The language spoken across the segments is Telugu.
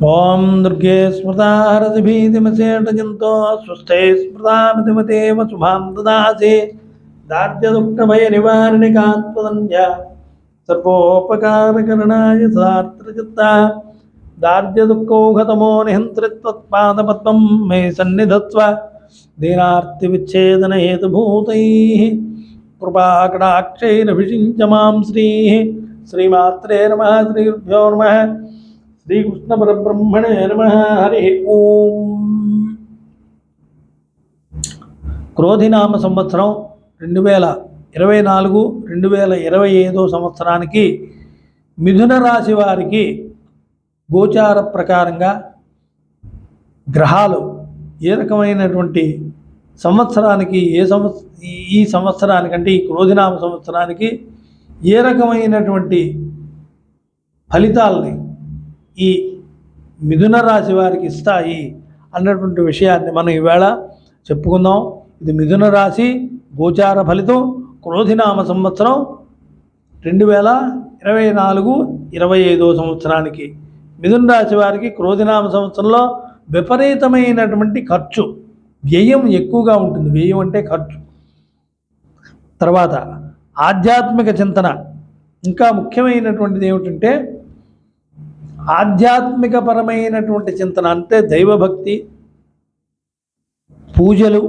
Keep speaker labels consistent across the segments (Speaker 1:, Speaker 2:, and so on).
Speaker 1: ఓం దుర్గే స్మృతా హరతిభీతిమశేషజంతో స్వస్థే స్మృతామితిమతేవ శుభాం దదాసి దార్ఢ్యదుఃఖభయ నివారణికాత్మదన్య సర్వోపకారకరణాయ సదార్త్రచిత్త దార్ఢ్యదుఃఖౌఘతమో నిహంత్రిత్వత్పాదపద్మం మే సన్నిధత్వ దీనార్తివిచ్ఛేదన హేతుభూతైః కృపాకటాక్షైరభిషించ మాం శ్రీమాత్రే నమః శ్రీగురుభ్యో నమః శ్రీకృష్ణ పరబ్రహ్మణే నమః. హరి ఓం. క్రోధినామ సంవత్సరం 2024-2025 సంవత్సరానికి మిథున రాశి వారికి గోచార ప్రకారంగా గ్రహాలు ఏ రకమైనటువంటి సంవత్సరానికి ఈ సంవత్సరానికంటే ఈ క్రోధినామ సంవత్సరానికి ఏ రకమైనటువంటి ఫలితాలని ఈ మిథున రాశి వారికి ఇస్తాయి అన్నటువంటి విషయాన్ని మనం ఈవేళ చెప్పుకుందాం. ఇది మిథున రాశి గోచార ఫలితం క్రోధినామ సంవత్సరం 2024-25 సంవత్సరానికి మిథున రాశి వారికి క్రోధినామ సంవత్సరంలో విపరీతమైనటువంటి ఖర్చు, వ్యయం ఎక్కువగా ఉంటుంది. వ్యయం అంటే ఖర్చు. తర్వాత ఆధ్యాత్మిక చింతన, ఇంకా ముఖ్యమైనటువంటిది ఏమిటంటే ఆధ్యాత్మికపరమైనటువంటి చింతన, అంటే దైవభక్తి, పూజలు,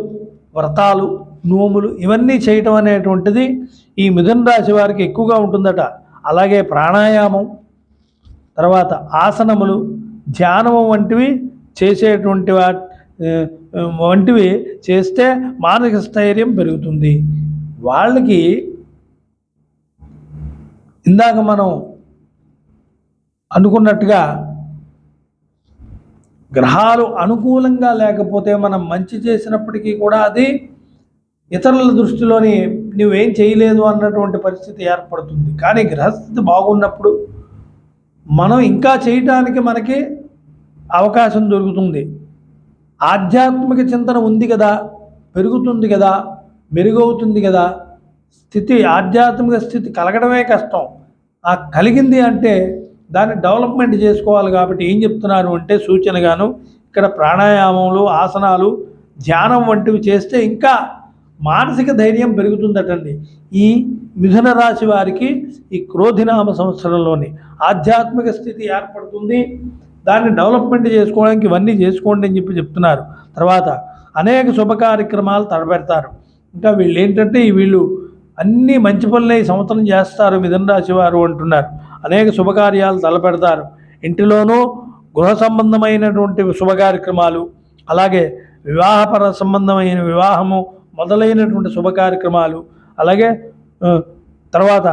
Speaker 1: వ్రతాలు, నోములు ఇవన్నీ చేయటం అనేటువంటిది ఈ మిథున రాశి వారికి ఎక్కువగా ఉంటుందట. అలాగే ప్రాణాయామం, తర్వాత ఆసనములు, ధ్యానము వంటివి వంటివి చేస్తే మానసిక స్థైర్యం పెరుగుతుంది. వాళ్ళకి ఇందాక మనం అనుకున్నట్టుగా గ్రహాలు అనుకూలంగా లేకపోతే మనం మంచి చేసినప్పటికీ కూడా అది ఇతరుల దృష్టిలోని నువ్వేం చేయలేదు అన్నటువంటి పరిస్థితి ఏర్పడుతుంది. కానీ గ్రహస్థితి బాగున్నప్పుడు మనం ఇంకా చేయటానికి మనకి అవకాశం దొరుకుతుంది. ఆధ్యాత్మిక చింతన ఉంది కదా, పెరుగుతుంది కదా, మెరుగవుతుంది కదా. ఆధ్యాత్మిక స్థితి కలగడమే కష్టం. ఆ కలిగింది అంటే దాన్ని డెవలప్మెంట్ చేసుకోవాలి. కాబట్టి ఏం చెప్తున్నారు అంటే సూచనగాను ఇక్కడ ప్రాణాయామములు, ఆసనాలు, ధ్యానం వంటివి చేస్తే ఇంకా మానసిక ధైర్యం పెరుగుతుందటండి. ఈ మిథున రాశి వారికి ఈ క్రోధినామ సంవత్సరంలోని ఆధ్యాత్మిక స్థితి ఏర్పడుతుంది. దాన్ని డెవలప్మెంట్ చేసుకోవడానికి ఇవన్నీ చేసుకోండి అని చెప్తున్నారు. తర్వాత అనేక శుభ కార్యక్రమాలు తలపెడతారు. ఇంకా వీళ్ళు అన్నీ మంచి పనులే ఈ సంవత్సరం చేస్తారు మిథున రాశి వారు అంటున్నారు. అనేక శుభకార్యాలు తలపెడతారు. ఇంటిలోనూ గృహ సంబంధమైనటువంటి శుభ కార్యక్రమాలు, అలాగే వివాహపర సంబంధమైన వివాహము మొదలైనటువంటి శుభ కార్యక్రమాలు, అలాగే తర్వాత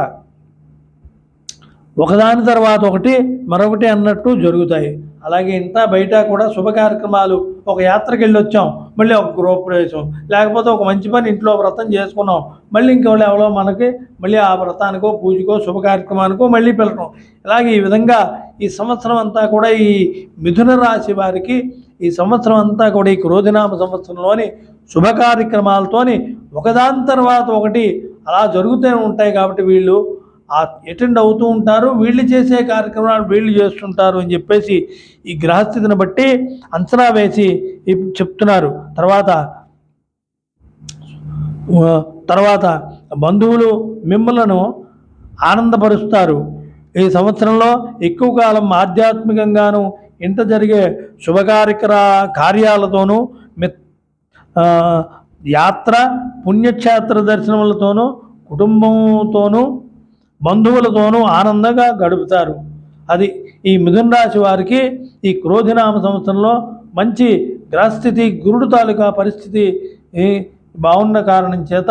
Speaker 1: ఒకదాని తర్వాత ఒకటి మరొకటి అన్నట్టు జరుగుతాయి. అలాగే ఇంత బయట కూడా శుభ కార్యక్రమాలు, ఒక యాత్రకి వెళ్ళి వచ్చాం, మళ్ళీ ఒక గృహప్రవేశం, లేకపోతే ఒక మంచి పని ఇంట్లో వ్రతం చేసుకున్నాం, మళ్ళీ ఇంకెవరో ఎవరో మనకి మళ్ళీ ఆ వ్రతానికో, పూజకో, శుభ కార్యక్రమానికో మళ్ళీ పిలవడం. ఇలాగే ఈ విధంగా ఈ సంవత్సరం అంతా కూడా ఈ మిథున రాశి వారికి ఈ సంవత్సరం అంతా కూడా ఈ క్రోధినామ సంవత్సరంలోని శుభ కార్యక్రమాలతోని ఒకదాని తర్వాత ఒకటి అలా జరుగుతూ ఉంటాయి. కాబట్టి వీళ్ళు అటెండ్ అవుతూ ఉంటారు. వీళ్ళు చేసే కార్యక్రమాలు వీళ్ళు చేస్తుంటారు అని చెప్పేసి ఈ గ్రహస్థితిని బట్టి అంచనా వేసి చెప్తున్నారు. తర్వాత బంధువులు మిమ్మలను ఆనందపరుస్తారు. ఈ సంవత్సరంలో ఎక్కువ కాలం ఆధ్యాత్మికంగాను ఇంత జరిగే కార్యాలతోనూ యాత్ర, పుణ్యక్షేత్ర దర్శనములతోనూ, కుటుంబంతోనూ, బంధువులతోనూ ఆనందంగా గడుపుతారు. అది ఈ మిథున రాశి వారికి ఈ క్రోధినామ సంవత్సరంలో మంచి గ్రహస్థితి, గురుడు తాలూకా పరిస్థితి బాగున్న కారణం చేత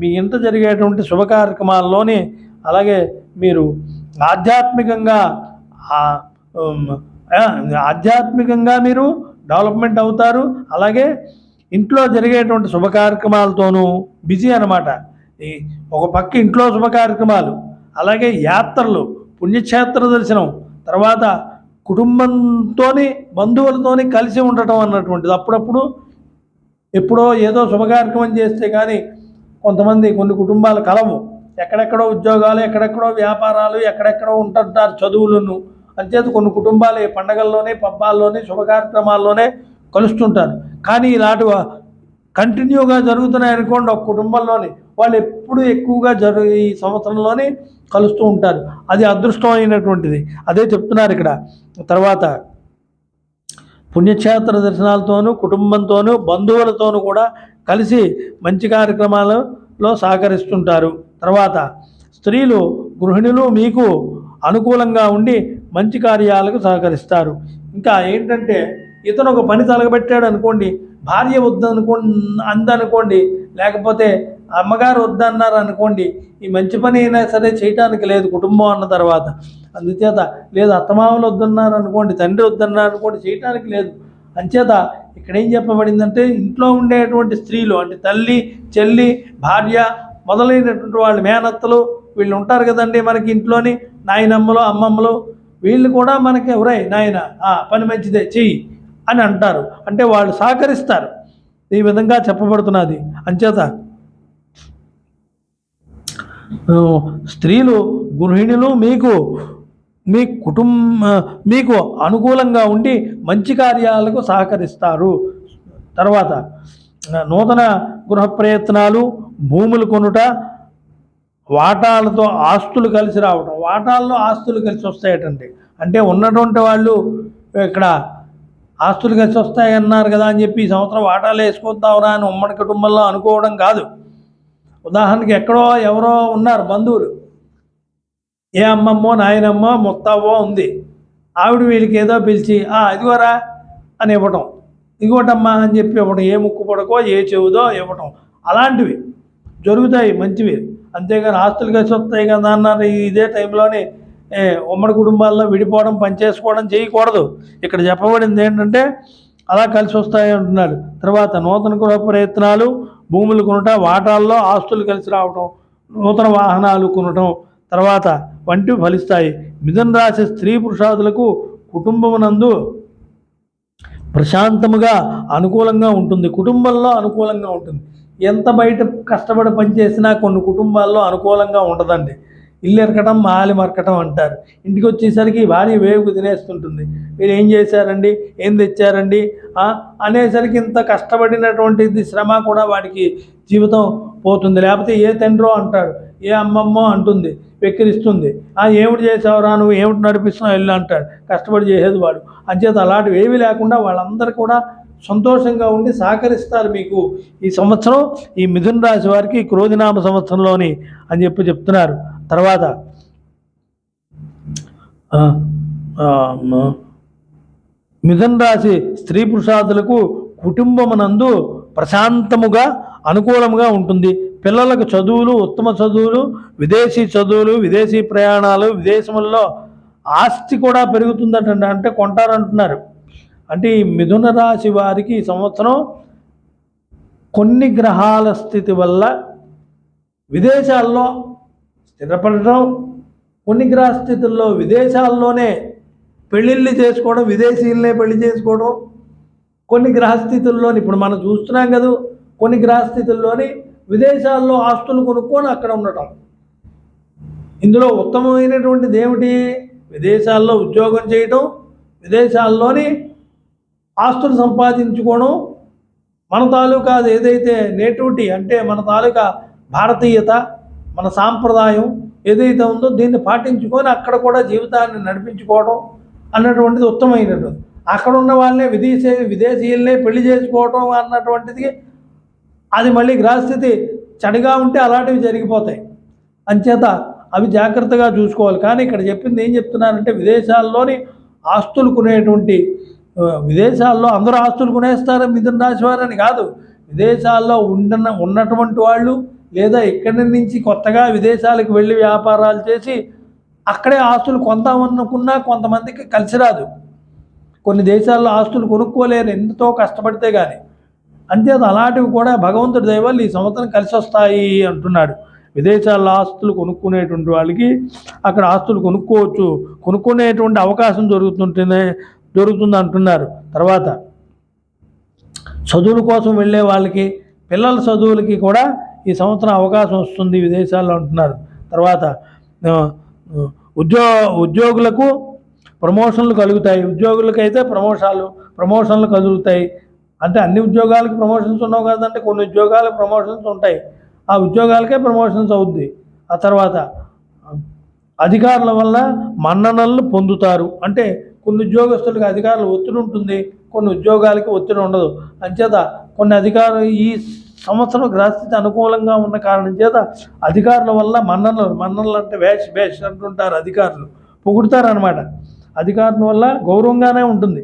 Speaker 1: మీ ఇంట జరిగేటువంటి శుభ కార్యక్రమాల్లోని, అలాగే మీరు ఆధ్యాత్మికంగా మీరు డెవలప్మెంట్ అవుతారు. అలాగే ఇంట్లో జరిగేటువంటి శుభ కార్యక్రమాలతోనూ బిజీ అన్నమాట. ఒక పక్క ఇంట్లో శుభ కార్యక్రమాలు, అలాగే యాత్రలు, పుణ్యక్షేత్ర దర్శనం, తర్వాత కుటుంబంతో, బంధువులతోని కలిసి ఉండటం అన్నటువంటిది. అప్పుడప్పుడు ఎప్పుడో ఏదో శుభ కార్యక్రమం చేస్తే కానీ కొన్ని కుటుంబాలు కలవు. ఎక్కడెక్కడో ఉద్యోగాలు, ఎక్కడెక్కడో వ్యాపారాలు, ఎక్కడెక్కడో ఉంటుంటారు చదువులను. అంచేత కొన్ని కుటుంబాలు ఈ పండగల్లోనే, పబ్బాల్లోనే, శుభ కార్యక్రమాల్లోనే కలుస్తుంటారు. కానీ ఇలాంటి కంటిన్యూగా జరుగుతున్నాయి అనుకోండి ఒక కుటుంబంలోని, వాళ్ళు ఎప్పుడు ఎక్కువగా ఈ సంవత్సరంలోనే కలుస్తూ ఉంటారు. అది అదృష్టమైనటువంటిది. అదే చెప్తున్నారు ఇక్కడ. తర్వాత పుణ్యక్షేత్ర దర్శనాలతోనూ, కుటుంబంతోనూ, బంధువులతోనూ కూడా కలిసి మంచి కార్యక్రమాలలో సహకరిస్తుంటారు. తర్వాత స్త్రీలు, గృహిణులు మీకు అనుకూలంగా ఉండి మంచి కార్యాలకు సహకరిస్తారు. ఇంకా ఏంటంటే ఇతను ఒక పని తలగబెట్టాడు అనుకోండి, భార్య అందనుకోండి, లేకపోతే అమ్మగారు వద్దన్నారు అనుకోండి, ఈ మంచి పని అయినా సరే చేయటానికి లేదు కుటుంబం అన్న తర్వాత. అందుచేత లేదు అత్తమామలు వద్దన్నారు అనుకోండి, తండ్రి వద్దన్నారు అనుకోండి, చేయటానికి లేదు. అంచేత ఇక్కడ ఏం చెప్పబడిందంటే ఇంట్లో ఉండేటువంటి స్త్రీలు అంటే తల్లి, చెల్లి, భార్య మొదలైనటువంటి వాళ్ళు, మేనత్తలు, వీళ్ళు ఉంటారు కదండి మనకి ఇంట్లోని, నాయనమ్మలు, అమ్మమ్మలు, వీళ్ళు కూడా మనకి ఎవరై నాయన పని మంచిదే చెయ్యి అని అంటారు. అంటే వాళ్ళు సహకరిస్తారు. ఈ విధంగా చెప్పబడుతున్నది. అంచేత స్త్రీలు, గృహిణులు మీకు అనుకూలంగా ఉండి మంచి కార్యాలకు సహకరిస్తారు. తర్వాత నూతన గృహ ప్రయత్నాలు, భూములు కొనుట, వాటాలతో ఆస్తులు కలిసి రావడం. వాటాల్లో ఆస్తులు కలిసి వస్తాయటండి. అంటే ఉన్నటువంటి వాళ్ళు ఇక్కడ ఆస్తులు కలిసి వస్తాయి అన్నారు కదా అని చెప్పి ఈ సంవత్సరం వాటాలు వేసుకుంటావురా అని ఉమ్మడి కుటుంబంలో అనుకోవడం కాదు. ఉదాహరణకి ఎక్కడో ఎవరో ఉన్నారు బంధువులు, ఏ అమ్మమ్మో, నాయనమ్మో, ముత్తావో ఉంది. ఆవిడ వీళ్ళకి ఏదో పిలిచి ఇదిగోరా అని ఇవ్వటం, ఇదిగోటమ్మా అని చెప్పి ఇవ్వటం, ఏ ముక్కు పొడకో ఏ చెవుదో ఇవ్వటం, అలాంటివి జరుగుతాయి మంచివి. అంతేగాని ఆస్తులు కలిసి వస్తాయి కదా అన్నారు ఇదే టైంలోనే ఉమ్మడి కుటుంబాల్లో విడిపోవడం, పనిచేసుకోవడం చేయకూడదు. ఇక్కడ చెప్పబడింది ఏంటంటే అలా కలిసి వస్తాయి అంటున్నాడు. తర్వాత నూతన గృహ ప్రయత్నాలు, భూములు కొనటం, వాటాల్లో ఆస్తులు కలిసి రావటం, నూతన వాహనాలు కొనటం తర్వాత వంటివి ఫలిస్తాయి. మిథున రాశి స్త్రీ పురుషాదులకు కుటుంబమునందు ప్రశాంతముగా అనుకూలంగా ఉంటుంది. కుటుంబంలో అనుకూలంగా ఉంటుంది. ఎంత బయట కష్టపడి పనిచేసినా కొన్ని కుటుంబాల్లో అనుకూలంగా ఉండదండి. ఇల్లు ఎరకటం, మాలి మరకటం అంటారు. ఇంటికి వచ్చేసరికి భార్య వేగుకు తినేస్తుంటుంది. మీరు ఏం చేశారండి, ఏం తెచ్చారండి అనేసరికి ఇంత కష్టపడినటువంటిది శ్రమ కూడా వాడికి జీవితం పోతుంది. లేకపోతే ఏ తండ్రో అంటాడు, ఏ అమ్మమ్మో అంటుంది, వెక్కిరిస్తుంది. ఏమిటి చేసావురా నువ్వు, ఏమిటి నడిపిస్తున్నావు ఇల్లు అంటాడు. కష్టపడి చేసేది వాడు. అంచేత అలాంటివి ఏమీ లేకుండా వాళ్ళందరూ కూడా సంతోషంగా ఉండి సహకరిస్తారు మీకు ఈ సంవత్సరం. ఈ మిథున రాశి వారికి క్రోధినామ సంవత్సరంలోని అని చెప్తున్నారు. తర్వాత మిథున రాశి స్త్రీ పురుషాదులకు కుటుంబమునందు ప్రశాంతముగా అనుకూలముగా ఉంటుంది. పిల్లలకు చదువులు, ఉత్తమ చదువులు, విదేశీ చదువులు, విదేశీ ప్రయాణాలు, విదేశముల్లో ఆస్తి కూడా పెరుగుతుందటండి. అంటే కొంటారంటున్నారు. అంటే ఈ మిథున రాశి వారికి ఈ సంవత్సరం కొన్ని గ్రహాల స్థితి వల్ల విదేశాల్లో స్థిరపడటం, కొన్ని గ్రహ స్థితుల్లో విదేశాల్లోనే పెళ్ళిళ్ళు చేసుకోవడం, విదేశీయులనే పెళ్లి చేసుకోవడం, కొన్ని గ్రహస్థితుల్లోని ఇప్పుడు మనం చూస్తున్నాం కదా, కొన్ని గ్రహస్థితుల్లోని విదేశాల్లో ఆస్తులు కొనుక్కొని అక్కడ ఉండటం. ఇందులో ఉత్తమమైనటువంటిది ఏమిటి? విదేశాల్లో ఉద్యోగం చేయటం, విదేశాల్లోని ఆస్తులు సంపాదించుకోవడం, మన తాలూకా ఏదైతే నేటివిటీ అంటే మన తాలూకా భారతీయత, మన సాంప్రదాయం ఏదైతే ఉందో దీన్ని పాటించుకొని అక్కడ కూడా జీవితాన్ని నడిపించుకోవడం అన్నటువంటిది ఉత్తమమైనటువంటి. అక్కడ ఉన్న వాళ్ళనే విదేశీయులనే పెళ్లి చేసుకోవడం అన్నటువంటిది అది మళ్ళీ గ్రహస్థితి చెడుగా ఉంటే అలాంటివి జరిగిపోతాయి. అంచేత అవి జాగ్రత్తగా చూసుకోవాలి. కానీ ఇక్కడ చెప్పింది ఏం చెప్తున్నారంటే విదేశాల్లోని ఆస్తులు కొనేటువంటి, విదేశాల్లో అందరూ ఆస్తులు కొనేస్తారు మిథున రాశి వారని కాదు, విదేశాల్లో ఉన్నటువంటి వాళ్ళు లేదా ఇక్కడి నుంచి కొత్తగా విదేశాలకు వెళ్ళి వ్యాపారాలు చేసి అక్కడే ఆస్తులు కొందామనుకున్నా కొంతమందికి కలిసి రాదు. కొన్ని దేశాల్లో ఆస్తులు కొనుక్కోలేరు ఎంతో కష్టపడితే కానీ. అంతేత అలాంటివి కూడా భగవంతుడి దయ వల్ల ఈ సంవత్సరం కలిసి వస్తాయి అంటున్నాడు. విదేశాల్లో ఆస్తులు కొనుక్కునేటువంటి వాళ్ళకి అక్కడ ఆస్తులు కొనుక్కునేటువంటి అవకాశం జరుగుతుంది అంటున్నారు. తర్వాత చదువుల కోసం వెళ్ళే వాళ్ళకి, పిల్లల చదువులకి కూడా ఈ సంవత్సరం అవకాశం వస్తుంది విదేశాల్లో అంటున్నారు. తర్వాత ఉద్యోగులకు ప్రమోషన్లు కలుగుతాయి. ఉద్యోగులకైతే ప్రమోషన్లు కలుగుతాయి. అంటే అన్ని ఉద్యోగాలకి ప్రమోషన్స్ ఉండవు కదంటే, కొన్ని ఉద్యోగాలకు ప్రమోషన్స్ ఉంటాయి. ఆ ఉద్యోగాలకే ప్రమోషన్స్ అవుద్ది. ఆ తర్వాత అధికారుల వల్ల మన్ననలు పొందుతారు. అంటే కొన్ని ఉద్యోగస్తులకు అధికారులు ఒత్తిడి ఉంటుంది, కొన్ని ఉద్యోగాలకి ఒత్తిడి ఉండదు. అంచేత కొన్ని అధికారులు ఈ సంవత్సరం గ్రహస్థితి అనుకూలంగా ఉన్న కారణం చేత అధికారుల వల్ల మన్ననలు అంటే బేష్ అంటుంటారు, అధికారులు పొగుడుతారు అనమాట. అధికారుల వల్ల గౌరవంగానే ఉంటుంది.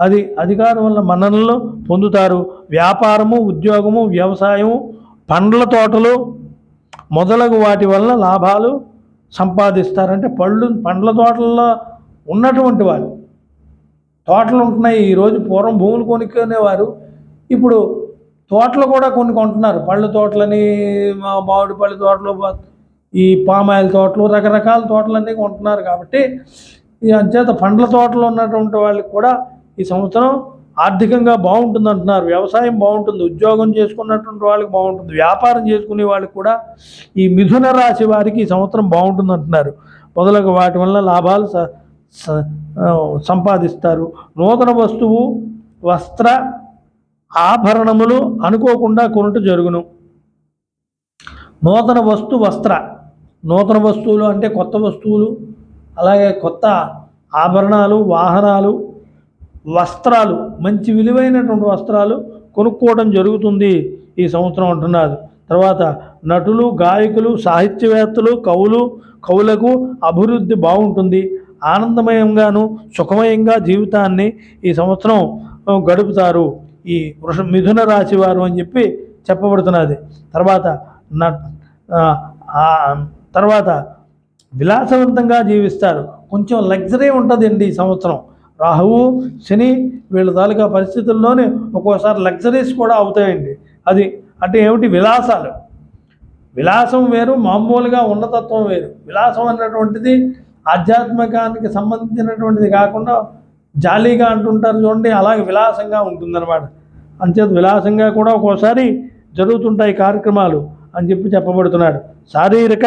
Speaker 1: అది అధికారం వల్ల మన్ననలు పొందుతారు. వ్యాపారము, ఉద్యోగము, వ్యవసాయము, పండ్ల తోటలు మొదలగు వాటి వల్ల లాభాలు సంపాదిస్తారంటే పండ్ల తోటల్లో ఉన్నటువంటి వాళ్ళు, తోటలు ఉంటున్నాయి. ఈరోజు పూర్వం భూములు కొనుక్కునేవారు, ఇప్పుడు తోటలు కూడా కొన్ని కొంటున్నారు. పళ్ళ తోటలని, మామిడి పళ్ళ తోటలు, ఈ పామాయిల్ తోటలు, రకరకాల తోటలన్నీ కొంటున్నారు. కాబట్టి ఈ అంచేత పండ్ల తోటలు ఉన్నటువంటి వాళ్ళకి కూడా ఈ సంవత్సరం ఆర్థికంగా బాగుంటుంది అంటున్నారు. వ్యవసాయం బాగుంటుంది, ఉద్యోగం చేసుకున్నటువంటి వాళ్ళకి బాగుంటుంది, వ్యాపారం చేసుకునే వాళ్ళకి కూడా ఈ మిథున రాశి వారికి ఈ సంవత్సరం బాగుంటుంది అంటున్నారు. మొదలగు వాటి వల్ల లాభాలు సంపాదిస్తారు. నూతన వస్తువు, వస్త్ర ఆభరణములు అనుకోకుండా కొనుట జరుగును. నూతన వస్తువులు అంటే కొత్త వస్తువులు, అలాగే కొత్త ఆభరణాలు, వాహనాలు, వస్త్రాలు, మంచి విలువైనటువంటి వస్త్రాలు కొనుక్కోవడం జరుగుతుంది ఈ సంవత్సరం అంటున్నారు. తర్వాత నటులు, గాయకులు, సాహిత్యవేత్తలు, కవులకు అభివృద్ధి బాగుంటుంది. ఆనందమయంగాను సుఖమయంగా జీవితాన్ని ఈ సంవత్సరం గడుపుతారు ఈ మిథున రాశి వారు అని చెప్పి చెప్పబడుతున్నది. తర్వాత విలాసవంతంగా జీవిస్తారు. కొంచెం లగ్జరీ ఉంటుందండి ఈ సంవత్సరం. రాహువు, శని వీళ్ళ తాలూకా పరిస్థితుల్లోనే ఒక్కోసారి లగ్జరీస్ కూడా అవుతాయండి. అది అంటే ఏమిటి? విలాసం వేరు, మామూలుగా ఉన్నతత్వం వేరు. విలాసం అన్నటువంటిది ఆధ్యాత్మికానికి సంబంధించినటువంటిది కాకుండా జాలీగా అంటుంటారు చూడండి, అలాగే విలాసంగా ఉంటుందన్నమాట. అంచేత విలాసంగా కూడా ఒక్కోసారి జరుగుతుంటాయి కార్యక్రమాలు అని చెప్పబడుతున్నాడు. శారీరక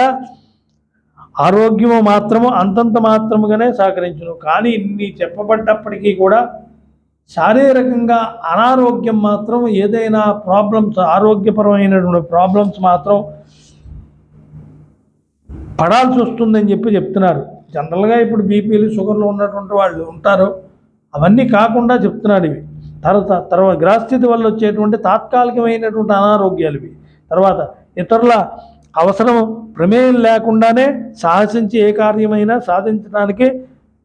Speaker 1: ఆరోగ్యము మాత్రము అంతంత మాత్రముగానే సహకరించును. కానీ ఇన్ని చెప్పబడ్డప్పటికీ కూడా శారీరకంగా అనారోగ్యం మాత్రం, ఏదైనా ప్రాబ్లమ్స్, ఆరోగ్యపరమైనటువంటి ప్రాబ్లమ్స్ మాత్రం పడాల్సి వస్తుందని చెప్తున్నారు. జనరల్గా ఇప్పుడు బీపీలు, షుగర్లు ఉన్నటువంటి వాళ్ళు ఉంటారు, అవన్నీ కాకుండా చెప్తున్నాడు ఇవి. తర్వాత గ్రహస్థితి వల్ల వచ్చేటువంటి తాత్కాలికమైనటువంటి అనారోగ్యాలు ఇవి. తర్వాత ఇతరుల అవసరం ప్రమేయం లేకుండానే సాహసించి ఏ కార్యమైనా సాధించడానికి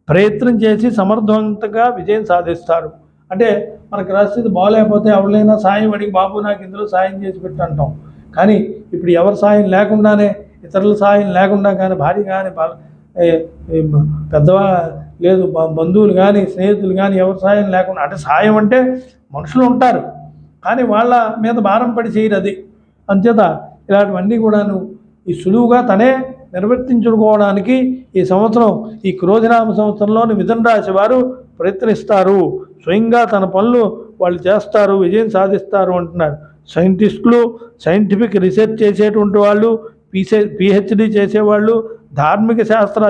Speaker 1: ప్రయత్నం చేసి సమర్థవంతంగా విజయం సాధిస్తారు. అంటే మన గ్రహస్థితి బాగోలేకపోతే ఎవరైనా సాయం అడిగి, బాబు నాకు ఇందులో సాయం చేసి పెట్టంటాం. కానీ ఇప్పుడు ఎవరి సాయం లేకుండానే, ఇతరుల సాయం లేకుండా కానీ, భార్య కానీ, పెద్దవా లేదు, బంధువులు కానీ, స్నేహితులు కానీ ఎవరి సాయం లేకుండా, అంటే సాయం అంటే మనుషులు ఉంటారు కానీ వాళ్ళ మీద భారం పడి చేయరు. అది అంచేత ఇలాంటివన్నీ కూడాను ఈ సులువుగా తనే నిర్వర్తించుకోవడానికి ఈ సంవత్సరం, ఈ క్రోధినామ సంవత్సరంలోని మిథున రాశి వారు ప్రయత్నిస్తారు. స్వయంగా తన పనులు వాళ్ళు చేస్తారు, విజయం సాధిస్తారు అంటున్నారు. సైంటిస్టులు, సైంటిఫిక్ రీసెర్చ్ చేసేటువంటి వాళ్ళు, పిహెచ్డి చేసేవాళ్ళు, ధార్మిక శాస్త్ర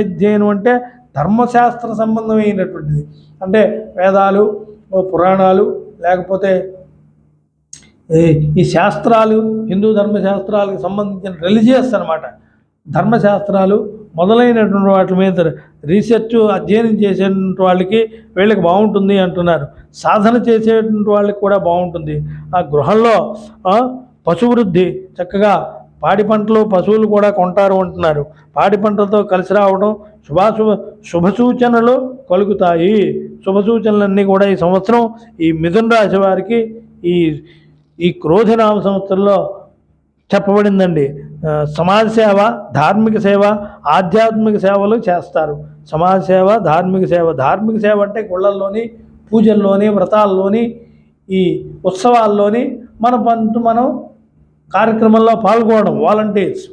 Speaker 1: అధ్యయనం అంటే ధర్మశాస్త్ర సంబంధమైనటువంటిది. అంటే వేదాలు, పురాణాలు, లేకపోతే ఈ శాస్త్రాలు, హిందూ ధర్మశాస్త్రాలకు సంబంధించిన రిలీజియస్ అనమాట ధర్మశాస్త్రాలు మొదలైనటువంటి వాటి మీద రీసెర్చ్, అధ్యయనం చేసేటువంటి వాళ్ళకి వీళ్ళకి బాగుంటుంది అంటున్నారు. సాధన చేసేటువంటి వాళ్ళకి కూడా బాగుంటుంది. ఆ గృహంలో పశువృద్ధి చక్కగా, పాడి పంటలు, పశువులు కూడా కొంటారు అంటున్నారు. పాడి పంటలతో కలిసి రావడం, శుభ సూచనలు కలుగుతాయి. శుభ సూచనలన్నీ కూడా ఈ సంవత్సరం ఈ మిథున రాశి వారికి ఈ క్రోధినామ సంవత్సరంలో చెప్పబడిందండి. సమాజ సేవ, ధార్మిక సేవ, ఆధ్యాత్మిక సేవలు చేస్తారు. సమాజ సేవ, ధార్మిక సేవ అంటే గుళ్ళల్లోని, పూజల్లోని, వ్రతాల్లోని, ఈ ఉత్సవాల్లోని మనం కార్యక్రమంలో పాల్గొనడం, వాలంటీర్స్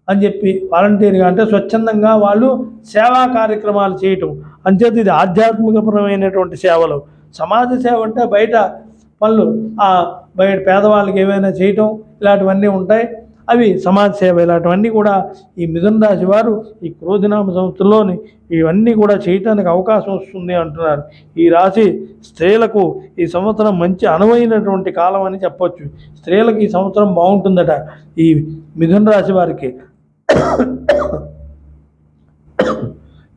Speaker 1: అని చెప్పి, వాలంటీర్గా అంటే స్వచ్ఛందంగా వాళ్ళు సేవా కార్యక్రమాలు చేయటం. అంచేత ఇది ఆధ్యాత్మికపరమైనటువంటి సేవలు. సమాజ సేవ అంటే బయట పనులు, బయట పేదవాళ్ళకి ఏమైనా చేయటం, ఇలాంటివన్నీ ఉంటాయి. అవి సమాజ సేవ ఇలాంటివన్నీ కూడా ఈ మిథున రాశి వారు ఈ క్రోధినామ సంవత్సరంలోని ఇవన్నీ కూడా చేయటానికి అవకాశం వస్తుంది అంటున్నారు. ఈ రాశి స్త్రీలకు ఈ సంవత్సరం మంచి అనువైనటువంటి కాలం అని చెప్పొచ్చు. స్త్రీలకు ఈ సంవత్సరం బాగుంటుందట. ఈ మిథున రాశి వారికి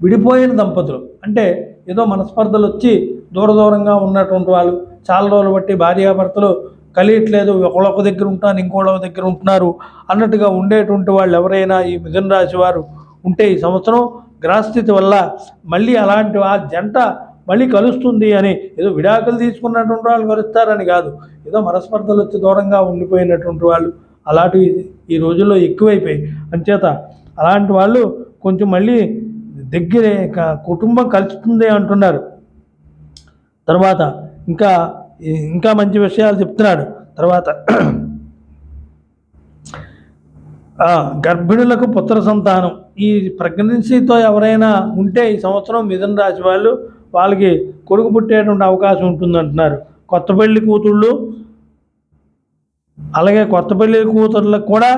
Speaker 1: విడిపోయిన దంపతులు అంటే ఏదో మనస్పర్ధలు వచ్చి దూరంగా ఉన్నటువంటి వాళ్ళు, చాలా రోజులు బట్టి భార్యాభర్తలు కలియట్లేదు, ఒకళ్ళొక దగ్గర ఉంటాను ఇంకోళ్ళొక దగ్గర ఉంటున్నారు అన్నట్టుగా ఉండేటువంటి వాళ్ళు ఎవరైనా ఈ మిథున రాశి వారు ఉంటే ఈ సంవత్సరం గ్రహస్థితి వల్ల మళ్ళీ అలాంటి ఆ జంట మళ్ళీ కలుస్తుంది అని, ఏదో విడాకులు తీసుకున్నటువంటి వాళ్ళు కలుస్తారని కాదు, ఏదో మనస్పర్ధలు వచ్చి దూరంగా ఉండిపోయినటువంటి వాళ్ళు అలాంటివి ఈ రోజుల్లో ఎక్కువైపోయాయి. అంచేత అలాంటి వాళ్ళు కొంచెం మళ్ళీ దగ్గరే కుటుంబం కలుస్తుంది అంటున్నారు. తర్వాత ఇంకా మంచి విషయాలు చెప్తున్నాడు. తర్వాత గర్భిణులకు పుత్ర సంతానం, ఈ ప్రెగ్నెన్సీతో ఎవరైనా ఉంటే ఈ సంవత్సరం మిథున రాశి వాళ్ళకి కొడుకు పుట్టేటువంటి అవకాశం ఉంటుందంటున్నారు. కొత్త పెళ్లి కూతుళ్ళు అలాగే కొత్త పెళ్లి కూతుర్లకు కూడా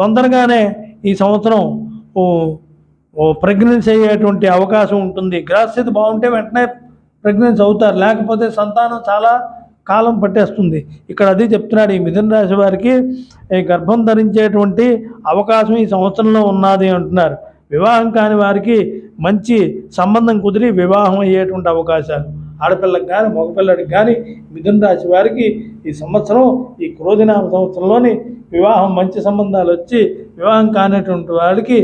Speaker 1: తొందరగానే ఈ సంవత్సరం ప్రెగ్నెన్సీ అయ్యేటువంటి అవకాశం ఉంటుంది. గ్రహస్థితి బాగుంటే వెంటనే ప్రెగ్నెన్సీ అవుతారు, లేకపోతే సంతానం చాలా కాలం పట్టేస్తుంది. ఇక్కడ అది చెప్తున్నాడు. ఈ మిథున రాశి వారికి గర్భం ధరించేటువంటి అవకాశం ఈ సంవత్సరంలో ఉన్నది అంటున్నారు. వివాహం కాని వారికి మంచి సంబంధం కుదిరి వివాహం అయ్యేటువంటి అవకాశాలు, ఆడపిల్లకి కానీ మగపిల్లడికి కానీ మిథున రాశి వారికి ఈ సంవత్సరం ఈ క్రోధినామ సంవత్సరంలోని వివాహం మంచి సంబంధాలు వచ్చి వివాహం కానిటువంటి వారికి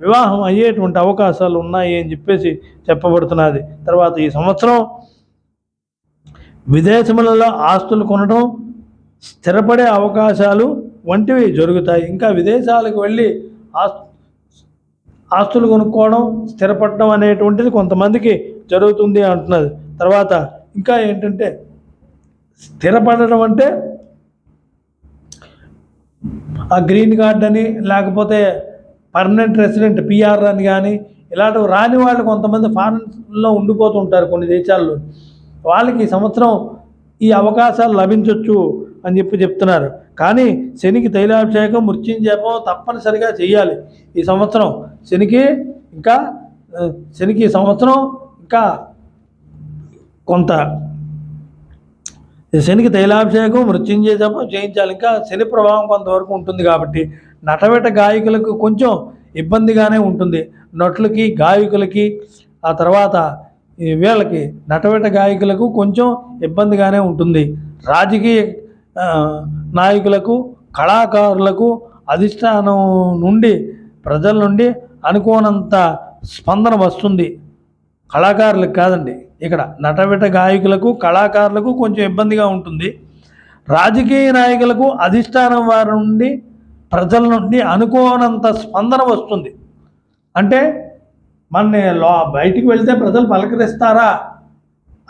Speaker 1: వివాహం అయ్యేటువంటి అవకాశాలు ఉన్నాయి అని చెప్పేసి చెప్పబడుతున్నది. తర్వాత ఈ సంవత్సరం విదేశములలో ఆస్తులు కొనడం, స్థిరపడే అవకాశాలు వంటివి జరుగుతాయి. ఇంకా విదేశాలకు వెళ్ళి ఆస్తులు కొనుక్కోవడం, స్థిరపడడం అనేటువంటిది కొంతమందికి జరుగుతుంది అంటున్నది. తర్వాత ఇంకా ఏంటంటే స్థిరపడడం అంటే ఆ గ్రీన్ కార్డ్ అని లేకపోతే పర్మనెంట్ రెసిడెంట్ పిఆర్ అని కానీ ఇలాంటివి రాని వాళ్ళు కొంతమంది ఫారెన్లో ఉండిపోతుంటారు కొన్ని దేశాల్లో, వాళ్ళకి ఈ సంవత్సరం ఈ అవకాశాలు లభించవచ్చు అని చెప్తున్నారు. కానీ శనికి తైలాభిషేకం మృత్యుంజపం తప్పనిసరిగా చేయాలి ఈ సంవత్సరం. శనికి ఈ సంవత్సరం ఇంకా కొంత శనికి తైలాభిషేకం మృత్యుంజయ జపం చేయించాలి. ఇంకా శని ప్రభావం కొంతవరకు ఉంటుంది కాబట్టి నటవేట గాయకులకు కొంచెం ఇబ్బందిగానే ఉంటుంది. నటులకి గాయకులకి ఆ తర్వాత వీళ్ళకి నటవేట గాయకులకు కొంచెం ఇబ్బందిగానే ఉంటుంది. రాజకీయ నాయకులకు కళాకారులకు అధిష్టానం నుండి ప్రజల నుండి అనుకోనంత స్పందన వస్తుంది. కళాకారులకు కాదండి, ఇక్కడ నటవేట గాయకులకు కళాకారులకు కొంచెం ఇబ్బందిగా ఉంటుంది. రాజకీయ నాయకులకు అధిష్టానం వారి నుండి ప్రజల నుండి అనుకోనంత స్పందన వస్తుంది. అంటే మన బయటికి వెళ్తే ప్రజలు పలకరిస్తారా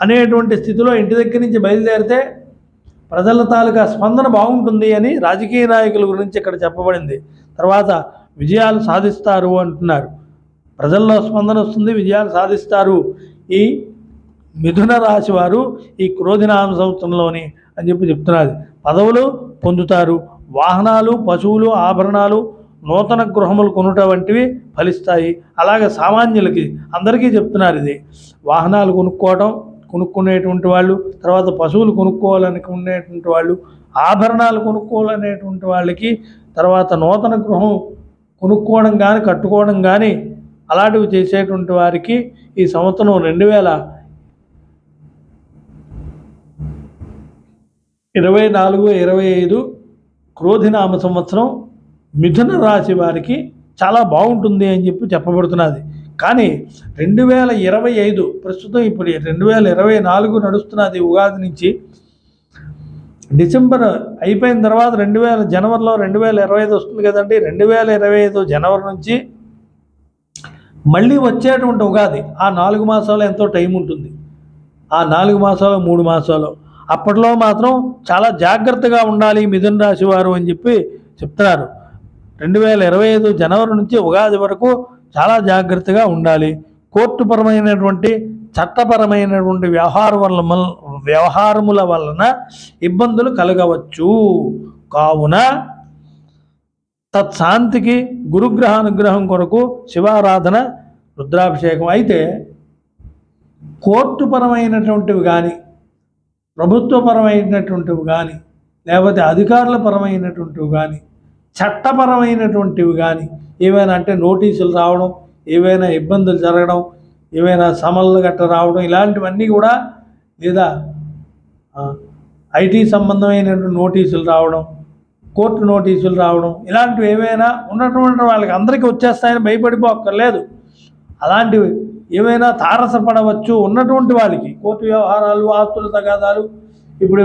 Speaker 1: అనేటువంటి స్థితిలో ఇంటి దగ్గర నుంచి బయలుదేరితే ప్రజల తాలూకా స్పందన బాగుంటుంది అని రాజకీయ నాయకుల గురించి ఇక్కడ చెప్పబడింది. తర్వాత విజయాలు సాధిస్తారు అంటున్నారు. ప్రజల్లో స్పందన వస్తుంది, విజయాలు సాధిస్తారు ఈ మిథున రాశి వారు ఈ క్రోధినామ సంవత్సరంలోని అని చెప్తున్నది. పదవులు పొందుతారు, వాహనాలు, పశువులు, ఆభరణాలు, నూతన గృహములు కొనుట వంటివి ఫలిస్తాయి. అలాగే సామాన్యులకి అందరికీ చెప్తున్నారు ఇది. వాహనాలు కొనుక్కునేటువంటి వాళ్ళు, తర్వాత పశువులు కొనుక్కోవాలనుకునేటువంటి వాళ్ళు, ఆభరణాలు కొనుక్కోవాలనేటువంటి వాళ్ళకి, తర్వాత నూతన గృహం కొనుక్కోవడం కానీ కట్టుకోవడం కానీ అలాంటివి చేసేటువంటి వారికి ఈ సంవత్సరం 2024-25 క్రోధినామ సంవత్సరం మిథున రాశి వారికి చాలా బాగుంటుంది అని చెప్పబడుతున్నది. కానీ 2025 ప్రస్తుతం ఇప్పుడు 2024 నడుస్తున్నది. ఉగాది నుంచి డిసెంబర్ అయిపోయిన తర్వాత జనవరిలో 2025 వస్తుంది కదండి. 2025 జనవరి నుంచి మళ్ళీ వచ్చేటువంటి ఉగాది, ఆ 4 మాసాలు ఎంతో టైం ఉంటుంది. ఆ 4 మాసాలు 3 మాసాలు అప్పట్లో మాత్రం చాలా జాగ్రత్తగా ఉండాలి మిథున రాశి వారు అని చెప్తున్నారు. 2025 జనవరి నుంచి ఉగాది వరకు చాలా జాగ్రత్తగా ఉండాలి. కోర్టుపరమైనటువంటి చట్టపరమైనటువంటి వ్యవహారముల వలన ఇబ్బందులు కలగవచ్చు. కావున తత్శాంతికి గురుగ్రహ అనుగ్రహం కొరకు శివారాధన, రుద్రాభిషేకం. అయితే కోర్టుపరమైనటువంటివి కానీ, ప్రభుత్వపరమైనటువంటివి కానీ, లేకపోతే అధికారుల పరమైనటువంటివి కానీ, చట్టపరమైనటువంటివి కానీ ఏవైనా అంటే నోటీసులు రావడం, ఏవైనా ఇబ్బందులు జరగడం, ఏవైనా సమన్లు గట్ట రావడం, ఇలాంటివన్నీ కూడా, లేదా ఐటీ సంబంధమైనటువంటి నోటీసులు రావడం, కోర్టు నోటీసులు రావడం, ఇలాంటివి ఏవైనా ఉన్నటువంటి వాళ్ళకి అందరికీ వచ్చేస్తాయని భయపడిపోక్కర్లేదు. అలాంటివి ఏవైనా తారసపడవచ్చు ఉన్నటువంటి వాళ్ళకి. కోర్టు వ్యవహారాలు, ఆస్తుల తగాదాలు, ఇప్పుడు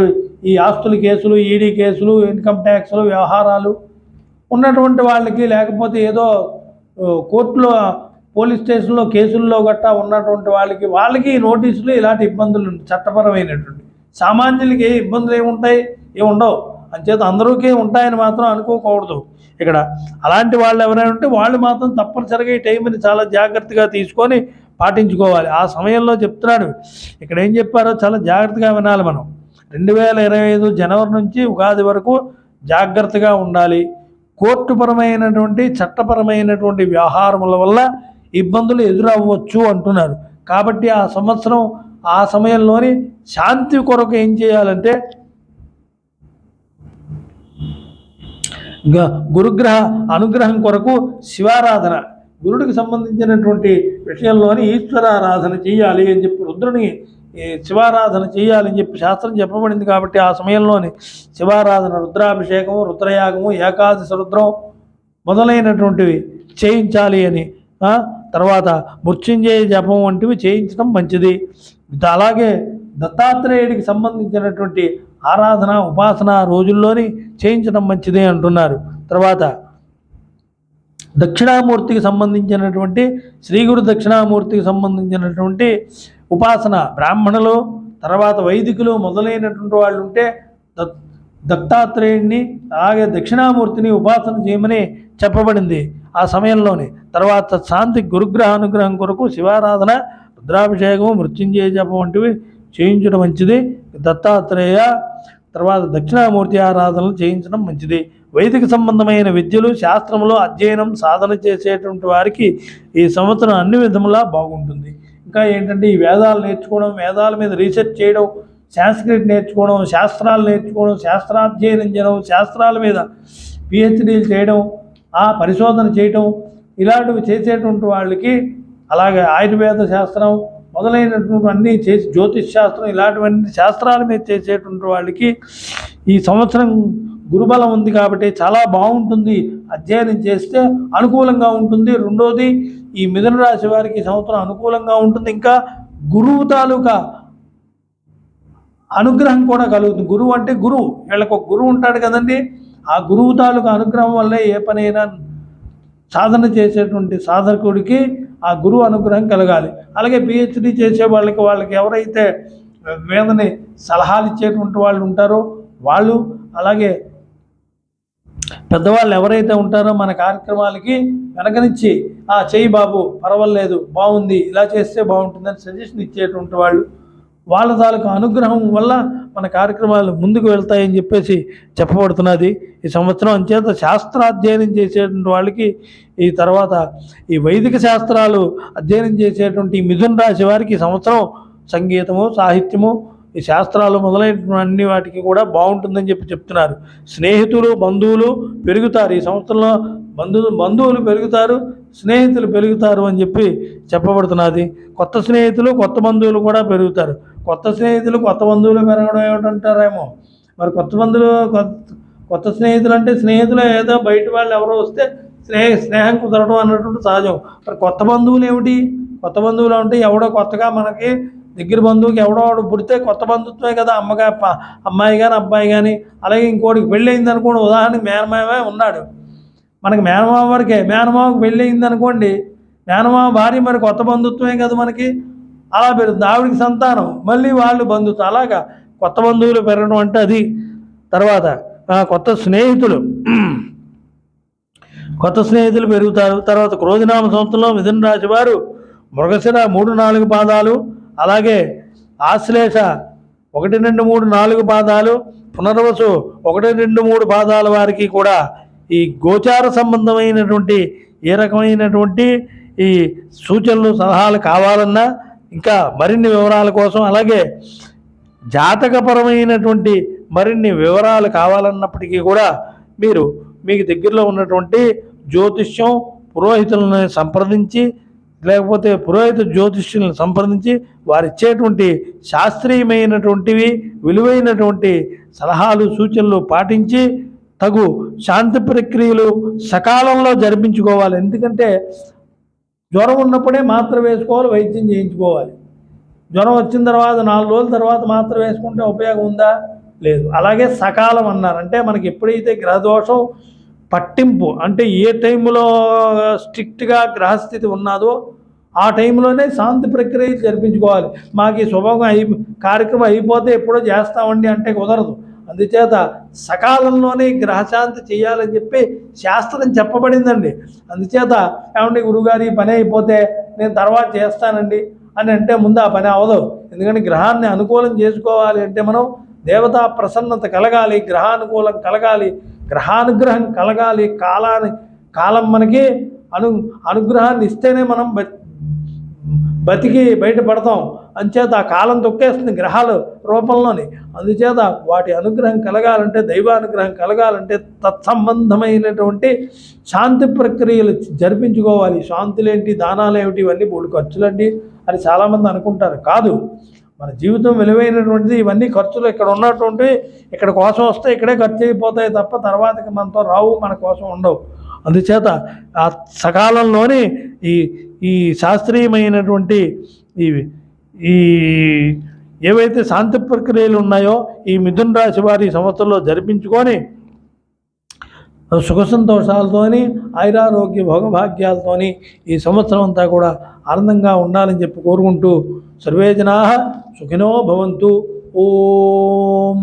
Speaker 1: ఈ ఆస్తుల కేసులు, ఈడీ కేసులు, ఇన్కమ్ ట్యాక్స్లు వ్యవహారాలు ఉన్నటువంటి వాళ్ళకి, లేకపోతే ఏదో కోర్టులో పోలీస్ స్టేషన్లో కేసుల్లో గట్టా ఉన్నటువంటి వాళ్ళకి నోటీసులు, ఇలాంటి ఇబ్బందులు చట్టపరమైనటువంటి. సామాన్యులకి ఏ ఇబ్బందులు ఏముంటాయి? ఏముండవు. అంచేత అందరికీ ఉంటాయని మాత్రం అనుకోకూడదు. ఇక్కడ అలాంటి వాళ్ళు ఎవరైనా ఉంటే వాళ్ళు మాత్రం తప్పనిసరిగా ఈ టైంని చాలా జాగ్రత్తగా తీసుకొని పాటించుకోవాలి. ఆ సమయంలో చెప్తున్నాడు, ఇక్కడ ఏం చెప్పారో చాలా జాగ్రత్తగా వినాలి మనం. 2025 జనవరి నుంచి ఉగాది వరకు జాగ్రత్తగా ఉండాలి. కోర్టుపరమైనటువంటి, చట్టపరమైనటువంటి వ్యవహారముల వల్ల ఇబ్బందులు ఎదురవ్వచ్చు అంటున్నారు. కాబట్టి ఆ సంవత్సరం, ఆ సమయంలోని శాంతి కొరకు ఏం చేయాలంటే గురుగ్రహ అనుగ్రహం కొరకు శివారాధన, గురుడికి సంబంధించినటువంటి విషయంలోని ఈశ్వరారాధన చేయాలి అని చెప్పి, రుద్రుని శివారాధన చేయాలని చెప్పి శాస్త్రం చెప్పబడింది. కాబట్టి ఆ సమయంలోని శివారాధన, రుద్రాభిషేకము, రుద్రయాగము, ఏకాదశి రుద్రం మొదలైనటువంటివి చేయించాలి అని, తర్వాత మృత్యుంజయ జపం వంటివి చేయించడం మంచిది. అలాగే దత్తాత్రేయుడికి సంబంధించినటువంటి ఆరాధన, ఉపాసన రోజుల్లోని చేయించడం మంచిది అంటున్నారు. తర్వాత దక్షిణామూర్తికి సంబంధించినటువంటి, శ్రీ గురు దక్షిణామూర్తికి సంబంధించినటువంటి ఉపాసన బ్రాహ్మణులు, తర్వాత వైదికులు మొదలైనటువంటి వాళ్ళు ఉంటే దత్తాత్రేయుడిని, అలాగే దక్షిణామూర్తిని ఉపాసన చేయమని చెప్పబడింది ఆ సమయంలోనే. తర్వాత శాంతి గురుగ్రహ అనుగ్రహం కొరకు శివారాధన, రుద్రాభిషేకం, మృత్యుంజయ జపం వంటివి చేయించడం మంచిది. దత్తాత్రేయ, తర్వాత దక్షిణామూర్తి ఆరాధనలు చేయించడం మంచిది. వైదిక సంబంధమైన విద్యలు, శాస్త్రములు అధ్యయనం, సాధన చేసేటువంటి వారికి ఈ సంవత్సరం అన్ని విధములా బాగుంటుంది. ఇంకా ఏంటంటే ఈ వేదాలు నేర్చుకోవడం, వేదాల మీద రీసెర్చ్ చేయడం, సాంస్క్రిట్ నేర్చుకోవడం, శాస్త్రాలు నేర్చుకోవడం, శాస్త్రాధ్యయనం చేయడం, శాస్త్రాల మీద పిహెచ్డీలు చేయడం, ఆ పరిశోధన చేయడం, ఇలాంటివి చేసేటువంటి వాళ్ళకి, అలాగే ఆయుర్వేద శాస్త్రం మొదలైనటువంటి అన్నీ చేసి, జ్యోతిష్ శాస్త్రం, ఇలాంటివన్నీ శాస్త్రాల మీద చేసేటువంటి వాళ్ళకి ఈ సంవత్సరం గురుబలం ఉంది కాబట్టి చాలా బాగుంటుంది. అధ్యయనం చేస్తే అనుకూలంగా ఉంటుంది. రెండోది, ఈ మిథున రాశి వారికి ఈ సంవత్సరం అనుకూలంగా ఉంటుంది. ఇంకా గురువు తాలూకా అనుగ్రహం కూడా కలుగుతుంది. గురువు అంటే గురువు, వీళ్ళకు ఒక గురువు ఉంటాడు కదండి. ఆ గురువు తాలూకా అనుగ్రహం వల్లే ఏ పనైనా సాధన చేసేటువంటి సాధకుడికి ఆ గురువు అనుగ్రహం కలగాలి. అలాగే పిహెచ్డీ చేసే వాళ్ళకి ఎవరైతే వేదని సలహాలు ఇచ్చేటువంటి వాళ్ళు ఉంటారో వాళ్ళు, అలాగే పెద్దవాళ్ళు ఎవరైతే ఉంటారో మన కార్యక్రమాలకి వెనక నుంచి చెయ్యి బాబు, పర్వాలేదు, బాగుంది, ఇలా చేస్తే బాగుంటుందని సజెషన్ ఇచ్చేటువంటి వాళ్ళు, వాళ్ళ తాలూకు అనుగ్రహం వల్ల మన కార్యక్రమాలు ముందుకు వెళ్తాయని చెప్పేసి చెప్పబడుతున్నది ఈ సంవత్సరం. అంచేత శాస్త్రాధ్యయనం చేసేటువంటి వాళ్ళకి, ఈ తర్వాత ఈ వైదిక శాస్త్రాలు అధ్యయనం చేసేటువంటి మిథున రాశి వారికి ఈ సంవత్సరం సంగీతము, సాహిత్యము, ఈ శాస్త్రాలు మొదలైన అన్ని వాటికి కూడా బాగుంటుందని చెప్పి చెప్తున్నారు. స్నేహితులు, బంధువులు పెరుగుతారు ఈ సంవత్సరంలో. బంధువులు పెరుగుతారు, స్నేహితులు పెరుగుతారు అని చెప్పి చెప్పబడుతున్నది. కొత్త స్నేహితులు, కొత్త బంధువులు కూడా పెరుగుతారు. కొత్త స్నేహితులు, కొత్త బంధువులు పెరగడం ఏమిటంటారేమో మరి. కొత్త స్నేహితులు అంటే స్నేహితులు ఏదో బయట వాళ్ళు ఎవరో వస్తే స్నేహం కుదరడం అన్నటువంటి సహజం. మరి కొత్త బంధువులు ఏమిటి? కొత్త బంధువులు అంటే ఎవడో కొత్తగా మనకి దగ్గర బంధువుకి ఎవడో పుడితే కొత్త బంధుత్వమే కదా. అమ్మాయి కానీ అబ్బాయి కానీ. అలాగే ఇంకోటికి పెళ్ళి అయింది అనుకోండి, ఉదాహరణకి మేనమామే ఉన్నాడు, మనకి మేనమామ వరకే. మేనమామకు పెళ్ళి అయింది అనుకోండి, మేనమామ భార్య మరి కొత్త బంధుత్వమే కదా మనకి. అలా పెరుగుతుంది. ఆవిడికి సంతానం, మళ్ళీ వాళ్ళు బంధుత్వం, అలాగా కొత్త బంధువులు పెరగడం అంటే అది. తర్వాత కొత్త స్నేహితులు పెరుగుతారు. తర్వాత క్రోధినామ సంవత్సరంలో మిథున రాశి వారు మృగశిర 3-4 పాదాలు, అలాగే ఆశ్లేష 1, 2, 3, 4 పాదాలు, పునర్వసు 1, 2, 3 పాదాల వారికి కూడా ఈ గోచార సంబంధమైనటువంటి ఏ రకమైనటువంటి ఈ సూచనలు సలహాలు కావాలన్నా, ఇంకా మరిన్ని వివరాల కోసం, అలాగే జాతకపరమైనటువంటి మరిన్ని వివరాలు కావాలన్నప్పటికీ కూడా మీరు మీకు దగ్గరలో ఉన్నటువంటి జ్యోతిష్యం పురోహితులను సంప్రదించి, లేకపోతే పురోహిత జ్యోతిష్యులను సంప్రదించి వారిచ్చేటువంటి శాస్త్రీయమైనటువంటివి విలువైనటువంటి సలహాలు సూచనలు పాటించి తగు శాంతి ప్రక్రియలు సకాలంలో జరిపించుకోవాలి. ఎందుకంటే జ్వరం ఉన్నప్పుడే మాత్ర వేసుకోవాలి, వైద్యం చేయించుకోవాలి. జ్వరం వచ్చిన తర్వాత 4 రోజుల తర్వాత మాత్ర వేసుకుంటే ఉపయోగం ఉందా? లేదు. అలాగే సకాలం అన్నారు, అంటే మనకి ఎప్పుడైతే గ్రహదోషం పట్టింపు, అంటే ఏ టైంలో స్ట్రిక్ట్గా గ్రహస్థితి ఉన్నదో ఆ టైంలోనే శాంతి ప్రక్రియ జరిపించుకోవాలి. మాకు ఈ శుభంగా కార్యక్రమం అయిపోతే ఎప్పుడో చేస్తామండి అంటే కుదరదు. అందుచేత సకాలంలోనే గ్రహశాంతి చేయాలని చెప్పి శాస్త్రం చెప్పబడిందండి. అందుచేత ఏమంటే గురుగారు ఈ పని అయిపోతే నేను తర్వాత చేస్తానండి అని అంటే ముందు ఆ పని అవ్వదు. ఎందుకంటే గ్రహాన్ని అనుకూలం చేసుకోవాలి అంటే మనం దేవతా ప్రసన్నత కలగాలి, గ్రహానుకూలం కలగాలి, గ్రహానుగ్రహం కలగాలి. కాలం మనకి అనుగ్రహాన్ని ఇస్తేనే మనం బతికి బయటపడతాం. అంచేత ఆ కాలం తొక్కేస్తుంది గ్రహాల రూపంలోని. అందుచేత వాటి అనుగ్రహం కలగాలంటే, దైవానుగ్రహం కలగాలంటే తత్సంబంధమైనటువంటి శాంతి ప్రక్రియలు జరిపించుకోవాలి. శాంతులేంటి, దానాలేమిటి, ఇవన్నీ 3 ఖర్చులండి అని చాలామంది అనుకుంటారు. కాదు, మన జీవితం విలువైనటువంటిది. ఇవన్నీ ఖర్చులు ఇక్కడ ఉన్నటువంటి ఇక్కడ కోసం వస్తే ఇక్కడే ఖర్చు అయిపోతాయి తప్ప తర్వాతకి మనతో రావు, మన కోసం ఉండవు. అందుచేత ఆ సకాలంలోని ఈ శాస్త్రీయమైనటువంటి ఈ ఏవైతే శాంతి ప్రక్రియలు ఉన్నాయో ఈ మిథున రాశి వారి సంవత్సరంలో జరిపించుకొని సుఖ సంతోషాలతోని ఆయురారోగ్య భోగభాగ్యాలతోని ఈ సంవత్సరం అంతా కూడా ఆనందంగా ఉండాలని చెప్పి కోరుకుంటూ సర్వే జనాః సుఖినో భవంతు. ఓం